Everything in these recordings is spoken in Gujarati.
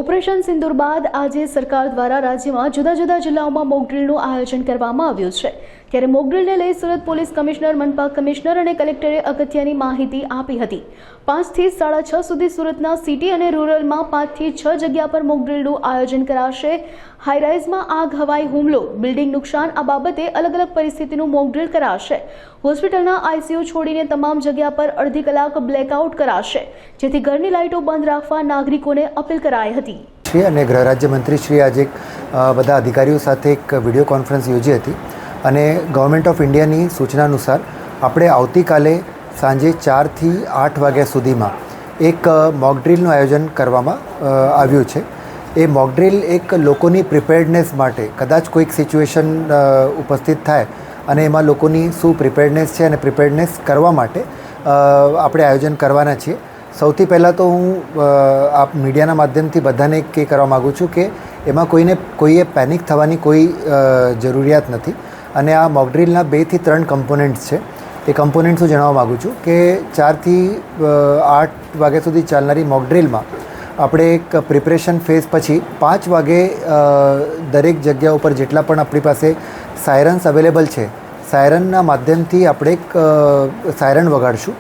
ઓપરેશન સિંદૂર બાદ આજે સરકાર દ્વારા રાજ્યમાં જુદા જુદા જિલ્લાઓમાં મોકડ્રીલનું આયોજન કરવામાં આવ્યું છે। ત્યારે મોકડ્રીલને લઈ સુરત પોલીસ કમિશનર, મનપા કમિશનર અને કલેક્ટરે અગત્યની માહિતી આપી હતી। 5 થી 6:30 સુધી સુરતના સિટી અને રૂરલમાં 5 થી 6 જગ્યા પર મોકડ્રીલનું આયોજન કરાશે। હાઈરાઇઝમાં આગ, હવાઈ હુમલો, બિલ્ડિંગ નુકસાન આ બાબતે અલગ અલગ પરિસ્થિતિનું મોકડ્રીલ કરાશે। હોસ્પિટલના આઈસીયુ છોડીને તમામ જગ્યા પર અડધી કલાક બ્લેકઆઉટ કરાશે, જેથી ઘરની લાઇટો બંધ રાખવા નાગરિકોને અપીલ કરાઈ હતી। અને ગૃહ રાજ્યમંત્રીશ્રીએ આજે બધા અધિકારીઓ સાથે એક વિડીયો કોન્ફરન્સ યોજી હતી અને ગવર્મેન્ટ ઓફ ઇન્ડિયાની સૂચના અનુસાર આપણે આવતીકાલે સાંજે 4 થી 8 વાગ્યા સુધીમાં એક મોકડ્રીલનું આયોજન કરવામાં આવ્યું છે। એ મોકડ્રીલ એક લોકોની પ્રિપેર્ડનેસ માટે, કદાચ કોઈક સિચ્યુએશન ઉપસ્થિત થાય અને એમાં લોકોની શું પ્રિપેર્ડનેસ છે અને પ્રિપેર્ડનેસ કરવા માટે આપણે આયોજન કરવાના છીએ। સૌથી પહેલાં તો હું આપ મીડિયાના માધ્યમથી બધાને એ કરવા માગું છું કે એમાં કોઈએ પેનિક થવાની કોઈ જરૂરિયાત નથી અને આ મોકડ્રીલના 2 થી 3 કમ્પોનન્ટ્સ છે। એ કમ્પોનન્ટ્સ હું જણાવવા માગું છું કે 4 થી 8 વાગ્યા સુધી ચાલનારી મોકડ્રીલમાં આપણે એક પ્રિપરેશન ફેઝ પછી 5 વાગે દરેક જગ્યા ઉપર જેટલા પણ આપણી પાસે સાયરન્સ અવેલેબલ છે, સાયરનના માધ્યમથી આપણે એક સાયરન વગાડશું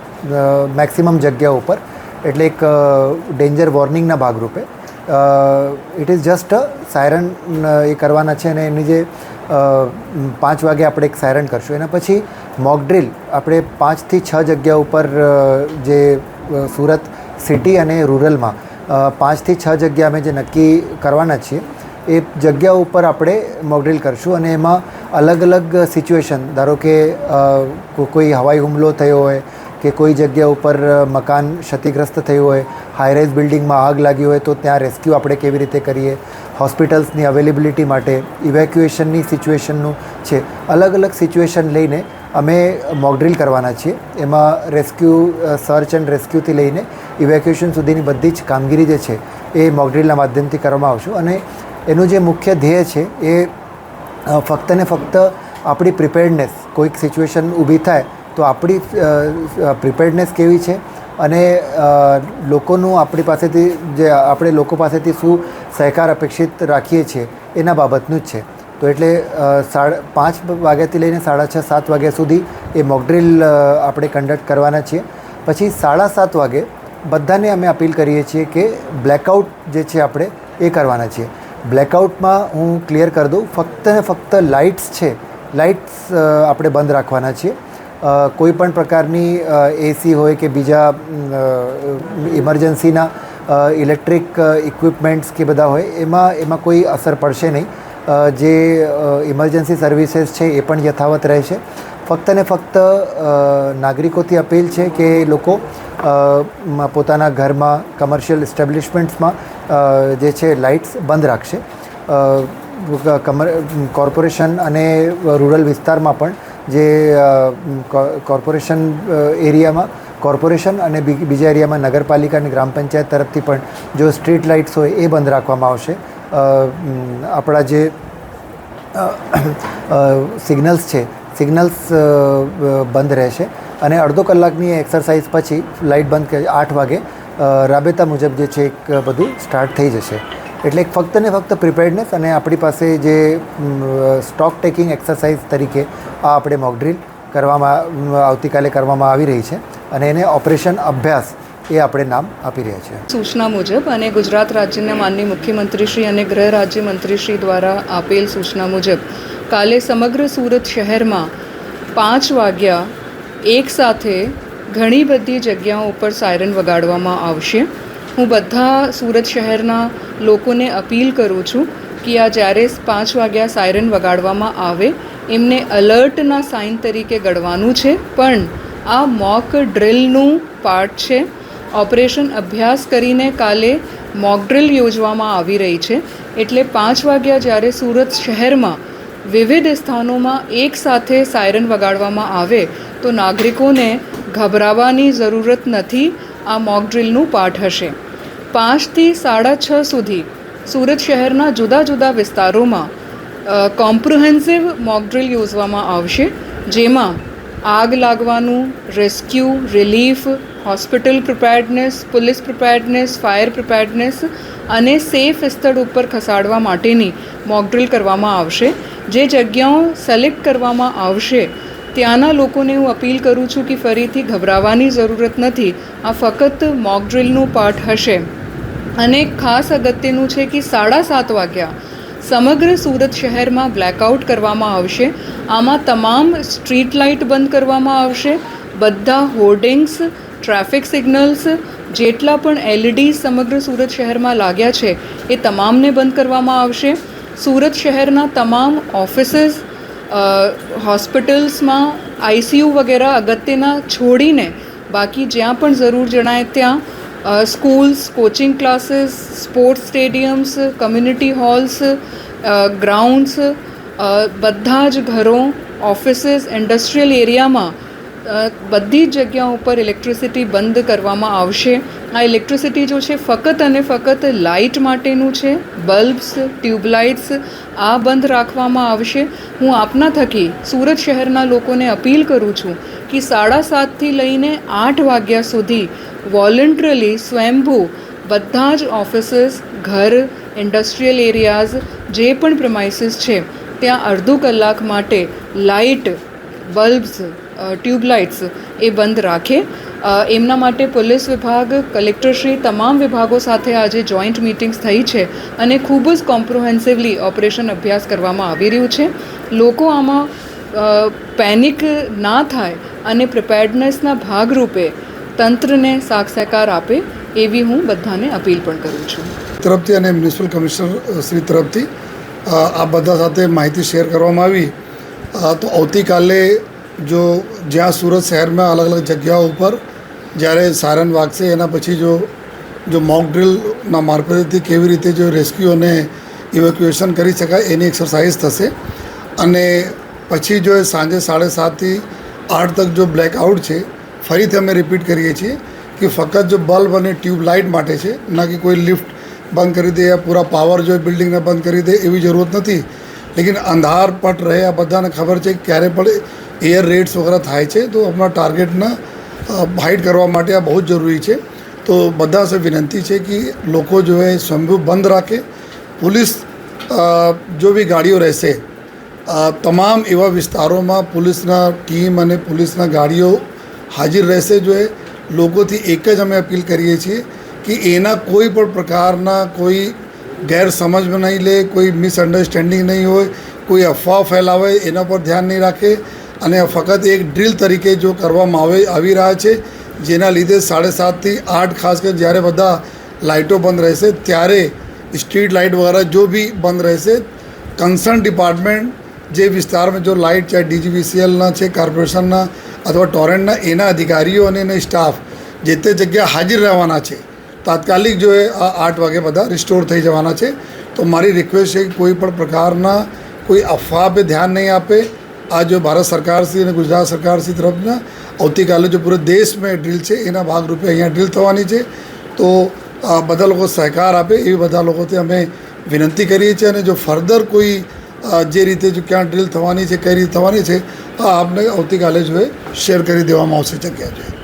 મેક્સિમમ જગ્યાઓ ઉપર, એટલે એક ડેન્જર વોર્નિંગના ભાગરૂપે। ઇટ ઇઝ જસ્ટ સાયરન એ કરવાના છે અને એની જે 5 વાગે આપણે એક સાયરન કરશું। એના પછી મોકડ્રીલ આપણે 5 થી 6 જગ્યા ઉપર જે સુરત સિટી અને રૂરલમાં 5 થી 6 જગ્યા અમે જે નક્કી કરવાના છીએ એ જગ્યા ઉપર આપણે મોકડ્રીલ કરશું અને એમાં અલગ અલગ સિચ્યુએશન, ધારો કે કોઈ હવાઈ હુમલો થયો હોય કે કોઈ જગ્યા ઉપર મકાન ક્ષતિગ્રસ્ત થયું હોય, હાઈરાઇઝ બિલ્ડિંગમાં આગ લાગી હોય તો ત્યાં રેસ્ક્યુ આપણે કેવી રીતે કરીએ, હોસ્પિટલ્સની અવેલેબિલિટી માટે, ઇવેક્યુએશનની સિચ્યુએશનનું છે, અલગ અલગ સિચ્યુએશન લઈને અમે મોકડ્રીલ કરવાના છીએ। એમાં રેસ્ક્યુ, સર્ચ એન્ડ રેસ્ક્યુથી લઈને ઇવેક્યુએશન સુધીની બધી જ કામગીરી જે છે એ મોકડ્રીલના માધ્યમથી કરવામાં આવશે અને એનું જે મુખ્ય ધ્યેય છે એ ફક્ત ને ફક્ત આપણી પ્રિપેર્ડનેસ, કોઈક સિચ્યુએશન ઊભી થાય તો આપણી પ્રિપેર્ડનેસ કેવી છે અને લોકોનું આપણી પાસેથી જે આપણે લોકો પાસેથી શું સહકાર અપેક્ષિત રાખીએ છીએ એના બાબતનું જ છે। તો એટલે 5 વાગ્યાથી લઈને 6:30-7 વાગ્યા સુધી એ મોકડ્રીલ આપણે કન્ડક્ટ કરવાના છીએ। પછી 7:30 વાગે બધાને અમે અપીલ કરીએ છીએ કે બ્લેકઆઉટ જે છે આપણે એ કરવાના છીએ। બ્લેકઆઉટમાં હું ક્લિયર કરી દઉં, ફક્ત ને ફક્ત લાઇટ્સ છે, લાઇટ્સ આપણે બંધ રાખવાના છીએ। કોઈ પણ પ્રકારની એસી હોય કે બીજા ઇમરજન્સીના ઇલેક્ટ્રિક ઇક્વિપમેન્ટ્સ કે બધા હોય એમાં કોઈ અસર પડશે નહીં। જે ઇમરજન્સી સર્વિસીસ છે એ પણ યથાવત રહેશે। ફક્ત ને ફક્ત નાગરિકોથી અપીલ છે કે લોકો પોતાના ઘરમાં, કમર્શિયલ એસ્ટેબ્લિશમેન્ટ્સમાં જે છે લાઇટ્સ બંધ રાખશે। કોર્પોરેશન અને રૂરલ વિસ્તારમાં પણ જે કોર્પોરેશન એરિયામાં કોર્પોરેશન અને બીજા એરિયામાં નગરપાલિકા અને ગ્રામ પંચાયત તરફથી પણ જો સ્ટ્રીટ લાઇટ્સ હોય એ બંધ રાખવામાં આવશે। આપણા જે સિગ્નલ્સ છે, સિગ્નલ્સ બંધ રહેશે અને અડધો કલાકની એક્સરસાઇઝ પછી લાઇટ બંધ 8 વાગે રાબેતા મુજબ જે છે એક બધું સ્ટાર્ટ થઈ જશે। એટલે ફક્ત ને ફક્ત પ્રિપેર્ડનેસ અને આપણી પાસે જે સ્ટોક ટેકિંગ એક્સરસાઇઝ તરીકે આ આપણે મોકડ્રીલ આવતીકાલે કરવામાં આવી રહી છે અને એને ઓપરેશન અભ્યાસ એ આપણે નામ આપી રહ્યા છીએ। સૂચના મુજબ અને ગુજરાત રાજ્યના માનનીય મુખ્યમંત્રીશ્રી અને ગૃહ રાજ્યમંત્રીશ્રી દ્વારા આપેલ સૂચના મુજબ કાલે સમગ્ર સુરત શહેરમાં 5 વાગ્યા એકસાથે ઘણી બધી જગ્યાઓ ઉપર સાયરન વગાડવામાં આવશે। હું બધા સુરત શહેરના લોકોને અપીલ કરું છું કે આ જ્યારે 5 વાગ્યા સાયરન વગાડવામાં આવે એમને અલર્ટના સાઇન તરીકે ગણવાનું છે, પણ આ મોક ડ્રિલનું પાર્ટ છે। ઓપરેશન અભ્યાસ કરીને કાલે મોક ડ્રિલ યોજવામાં આવી રહી છે, એટલે 5 વાગ્યા જ્યારે સુરત શહેરમાં વિવિધ સ્થાનોમાં એકસાથે સાયરન વગાડવામાં આવે તો નાગરિકોને ગભરાવાની જરૂરત નથી। આ મોક ડ્રિલનું પાર્ટ હશે। 5 થી 6:30 સુધી સુરત શહેરના જુદા જુદા વિસ્તારોમાં કોમ્પ્રિહેન્સિવ મોક ડ્રિલ યોજવામાં આવશે, જેમાં આગ લાગવાનું, rescue, relief, hospital preparedness, police preparedness, fire preparedness અને સેફ સ્થળ ઉપર ખસાડવા માટેની મોક ડ્રિલ કરવામાં આવશે. જે જગ્યાઓ સિલેક્ટ કરવામાં આવશે ત્યાંના લોકોને હું અપીલ કરું છું કે ફરીથી ગભરાવાની જરૂરત નથી. આ ફક્ત મોક ડ્રિલનું પાર્ટ હશે. અને ખાસ અગત્યનું છે કે 7:30 વાગ્યા સમગ્ર સુરત શહેરમાં બ્લેકઆઉટ કરવામાં આવશે. આમાં તમામ સ્ટ્રીટ લાઇટ બંધ કરવામાં આવશે. બધા હોર્ડિંગ્સ, ટ્રાફિક સિગ્નલ્સ, જેટલા પણ LED સમગ્ર સુરત શહેરમાં લાગ્યા છે એ તમામને બંધ કરવામાં આવશે. સુરત શહેરના તમામ ઓફિસીસ, હોસ્પિટલ્સમાં ICU વગેરે અગત્યના છોડીને બાકી જ્યાં પણ જરૂર જણાય ત્યાં schools, coaching classes, sports સ્ટેડિયમ્સ, community holes, grounds, બધા જ ઘરો, ઓફિસીસ, ઇન્ડસ્ટ્રીયલ એરિયામાં બધી જ જગ્યાઓ ઉપર ઇલેક્ટ્રિસિટી બંધ કરવામાં આવશે. આ ઇલેક્ટ્રિસિટી જો છે ફક્ત અને ફક્ત લાઇટ માટેનું છે. બલ્બ્સ, ટ્યુબલાઇટ્સ આ બંધ રાખવામાં આવશે. હું આપના થકી સુરત શહેરના લોકોને અપીલ કરું છું કે 7:30થી લઈને 8 વાગ્યા સુધી વોલન્ટરીલી સ્વયંભૂ બધા જ ઓફિસીસ, ઘર, ઇન્ડસ્ટ્રીયલ એરિયાઝ, જે પણ પ્રિમાઇસીસ છે ત્યાં અડધો કલાક માટે લાઇટ, બલ્બ્સ, ટ્યુબલાઇટ્સ એ બંધ રાખે. એમના માટે પોલીસ વિભાગ, કલેક્ટરશ્રી, તમામ વિભાગો સાથે આજે જોઈન્ટ મિટિંગ્સ થઈ છે અને ખૂબ જ કોમ્પ્રિહેન્સિવલી ઓપરેશન અભ્યાસ કરવામાં આવી રહ્યું છે. લોકો આમાં પેનિક ના થાય અને પ્રિપેર્ડનેસના ભાગરૂપે તંત્રને સાથ સહકાર આપે એવી હું બધાને અપીલ પણ કરું છું. તરફથી અને મ્યુનિસિપલ કમિશનર શ્રી તરફથી આ બધા સાથે માહિતી શેર કરવામાં આવી. તો આવતીકાલે જો જ્યાં સુરત શહેરમાં અલગ અલગ જગ્યાઓ ઉપર જ્યારે સાયરન વાગશે એના પછી જો મોક ડ્રિલના મારફતથી કેવી રીતે જો રેસ્ક્યુ અને ઇવેક્યુએશન કરી શકાય એની એક્સરસાઇઝ થશે. અને પછી જો સાંજે 7:30થી 8 તક જો બ્લેકઆઉટ છે, ફરીથી અમે રિપીટ કરીએ છીએ કે ફક્ત જો બલ્બ અને ટ્યુબ લાઇટ માટે છે, ના કે કોઈ લિફ્ટ બંધ કરી દે યા પૂરા પાવર જો બિલ્ડિંગને બંધ કરી દે એવી જરૂરત નથી. લેકિન અંધાર પટ રહે, આ બધાને ખબર છે કે ક્યારે પણ એર રેડ્સ વગેરે થાય છે, તો આપણા ટાર્ગેટના હાઇડ કરવા માટે આ બહુ જ જરૂરી છે. તો બધા સે વિનંતી છે કે લોકો જો હે સ્વયંભૂ બંધ રાખે. પોલીસ જો બી ગાડીઓ રહેશે તમામ એવા વિસ્તારોમાં પોલીસના ટીમ અને પોલીસના ગાડીઓ હાજર રહેશે. જો એ લોકોથી એક જ અમે અપીલ કરીએ છીએ કે એના કોઈ પણ પ્રકારના કોઈ ગેરસમજમાં નહીં લે, કોઈ મિસઅન્ડરસ્ટેન્ડિંગ નહીં હોય, કોઈ અફવા ફેલાવે એના પર ધ્યાન નહીં રાખે. અને ફક્ત એક ડ્રિલ તરીકે જો કરવામાં આવી રહ્યા છે, જેના લીધે 7:30થી 8 ખાસ કરીને જ્યારે બધા લાઇટો બંધ રહેશે ત્યારે સ્ટ્રીટ લાઇટ વગેરે જો બી બંધ રહેશે. કન્સર્ન ડિપાર્ટમેન્ટ જે વિસ્તારમાં જો લાઇટ ચાહે DGVCLના છે, કોર્પોરેશનના અથવા ટોરેન્ટના, એના અધિકારીઓ અને એના સ્ટાફ જે તે જગ્યા હાજર રહેવાના છે. તાત્કાલિક જો એ 8 વાગે બધા રિસ્ટોર થઈ જવાના છે. તો મારી રિક્વેસ્ટ છે કે કોઈ પણ પ્રકારના કોઈ અફવા પર ધ્યાન નહીં આપે. આ જો ભારત સરકારશ્રી અને ગુજરાત સરકારશ્રી તરફના આવતીકાલે જો પૂરે દેશમાં ડ્રિલ છે એના ભાગરૂપે અહીંયા ડ્રિલ થવાની છે. તો બધા લોકો સહકાર આપે એવી બધા લોકોથી અમે વિનંતી કરીએ છીએ. અને જો ફર્ધર કોઈ જે રીતે જો ક્યાં ડ્રિલ થવાની છે, કઈ રીતે થવાની છે, આપને આવતીકાલે જો શેર કરી દેવામાં આવશે જગ્યા છે.